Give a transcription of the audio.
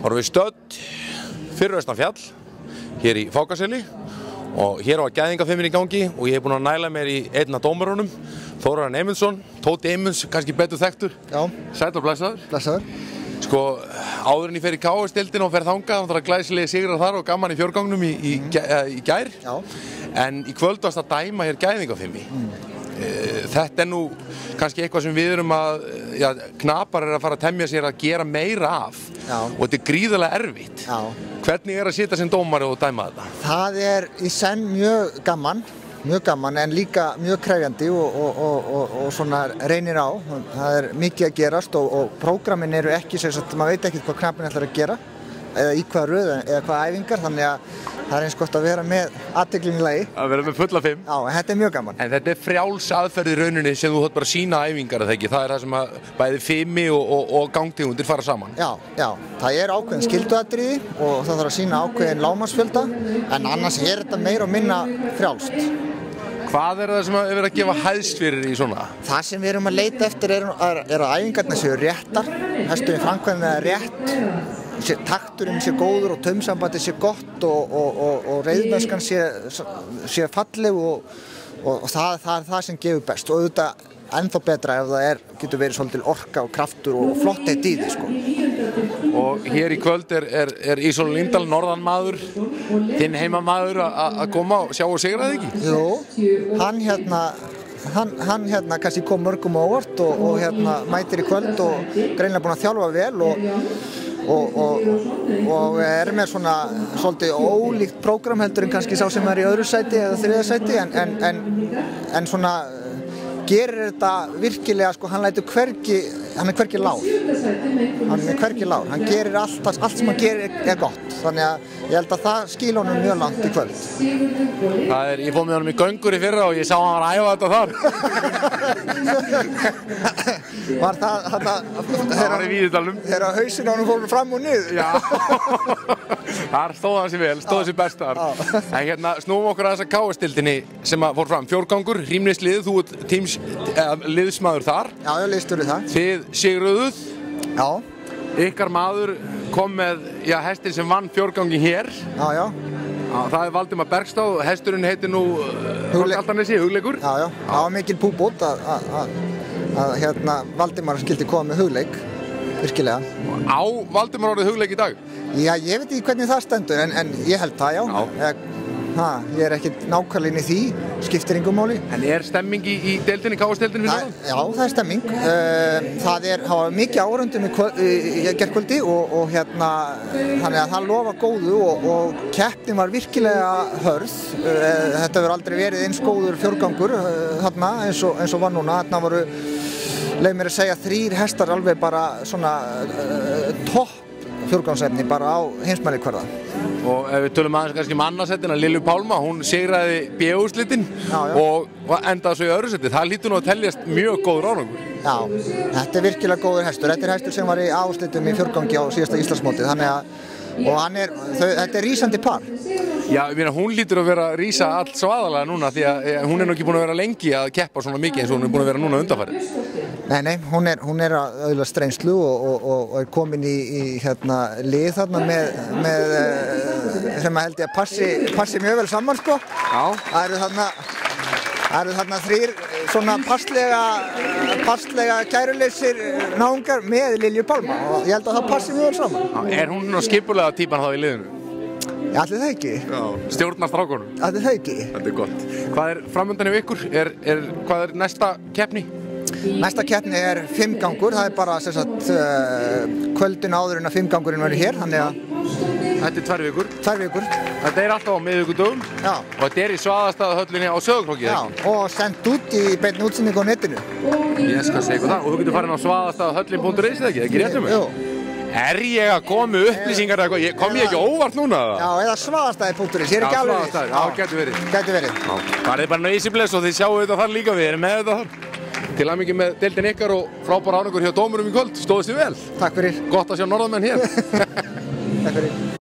Vorum við stödd fyrir austan fjall, hér í Fákaseli og hér var gæðingafimmin í gangi og ég hef búinn að næla mér í einn af dómarunum, Þórarinn Emilsson, Tóti Emils, kannski betur þekktur. Já. Sæll og blessaður. Blessaður. Sko, áður en ég fer í KS-deildina og fer þangað, þá glæsilega sigrar þar og gaman í fjórgangnum í gær. Já. En í kvöld varst að dæma hér gæðingafimmi. Þetta nú kannski eitthvað sem við erum að, knapar að fara að temja sér að gera meira af. Já. Og þetta grýðarlega erfitt. Já. Hvernig að sitja sem dómari og dæma þetta? Það í senn mjög gaman en líka mjög krefjandi og svona reynir á. Það mikið að gerast og prógramin eru ekki, maður veit ekki hvað knapinn ætlar að gera eða í hvaða röð eða hvaða æfingar, þannig að það eins gott að vera með athygli í lagi. Að vera með fulla fimm. Já, en þetta mjög gaman. En þetta frjáls aðferð í rauninni sem þú þátt bara að sína æfingar, eða ekki? Það það sem að bæði fimmi og gangtegundir fara saman. Já. Það ákveðin skylduatriði og það þarf að sína ákveðin lágmarksfjölda, en annars þetta meira og minna frjálst. Hvað það sem er verið að gefa hæðst fyrir í svona? Það sem við erum að leita eftir er að æfingarnar séu réttar, hesturinn framkvæmir það rétt, takturinn sé góður og taumsambandi sé gott og reiðmennskan sé falleg og það sem gefur best. Og auðvitað ennþá betra ef það getur verið svolítil orka og kraftur og flottheit í því, sko. Og hér í kvöld er Ísól Líndal, norðanmaður, þinn heimamaður að koma og sjá og sigra það ekki? Jú, hann kannski kom mörgum á óvart og mætir í kvöld og greinilega búinn að þjálfa vel og með svona svolítið ólíkt prógram heldur en kannski sá sem í öðru sæti eða þriðja sæti en svona gerir þetta virkilega, sko, hann er hvergi lár. Hann gerir allt sem hann gerir gott, þannig að ég held að það skila honum mjög langt í kvöld. Ég fór með honum í göngur í fyrra og ég sá hann var að æfa þetta þar. Var það var í Víðidalnum. Þegar hausinn á honum fór fram og niður. Já, þar stóð hann sér vel, stóð sér best þar. En snúum okkur að þessa KS-deildinni sem fór fram. Fjórgangur, Rýmnislið, þú ert liðsmaður þar. Já, ég liðstjóri það. Þið sigruðuð. Já. Ykkar maður kom með hestinn sem vann fjórgangin hér. Já. Það Valdimar Bergstad, hesturinn heitir nú Hugleikur. Já. Það var mikil púbót að Valdimar skildi koma með hugleik, virkilega. Á Valdimar orðið hugleik í dag? Já, ég veit ekki hvernig það stendur, en ég held það, já. Ég ekkert nákvæmlega inn í því, skiptir engu máli. En stemming í deildinni, KS-deildinni fyrir það? Já, það stemming. Það var mikið áhorfendum í gærkvöldi og þannig að það lofa góðu og keppnin var virkilega hörð. Þetta hefur aldrei verið eins góður fjórgangur þarna eins og var núna. Þarna voru, leið mér að segja, 3 hestar alveg bara svona topp fjórgangsefni bara á heimsmælikvarða. Og ef við tölum aðeins kannski annarsettina, Lilju Pálma, hún sigraði B-úrslitin og endaði svo í öðru seti. Það hlýtur nú að teljast mjög góður árangur. Já, þetta virkilega góður hestur. Þetta hestur sem var í A-úrslitum í fjórgangi á síðasta Íslandsmótið, þetta rísandi par. Já, hún hlýtur að vera að rísa allt svaðalega núna því að hún nú ekki búin að vera lengi að keppa svona mikið eins og hún búin að vera núna undanfarið. Nei, hún að öðlast reynslu og komin í lið þarna með sem að held ég að passi mjög vel saman, sko. Já. Það eru þarna 3 svona passlega kæruleysir náungar með Lilju Pálma og ég held að það passi mjög vel saman. Já, hún skipulega típan þá í liðinu? Já, allir það ekki. Já, stjórnar strákunum? Allir það ekki. Þetta gott. Hvað framöndan hjá ykkur? Hvað næsta keppni? Næsta keppni 5 gangur, það bara kvöldin áður en að 5 gangurinn verður hér, þannig að þetta 2 vikur? 2 vikur. Þetta alltaf á miðvikudögum? Já. Og þetta í Svaðastadahöllinni á Söðuklokki? Já, og sendt út í beinni útsendingu á netinu. Ég skal segja það. Og þú getur farin á svaðastadahöllin.is eða ekki? Það ekki rétt um mig? Jú. Er ég að koma með upplýsingar eða eitthvað? Kom ég ekki óvart núna? Já, eða Svaðastadi.is, ég ekki alveg viss. Já, getur verið. Getur verið. Farið bara á Easybless og þið sjáu þetta þar líka, við erum með þetta þar. Til hamingju með deildin ykkar og frábær árangur hjá dómurum í kvöld. Stóðust þið vel? Takk fyrir. Gott að sjá norðamenn hér. Takk fyrir.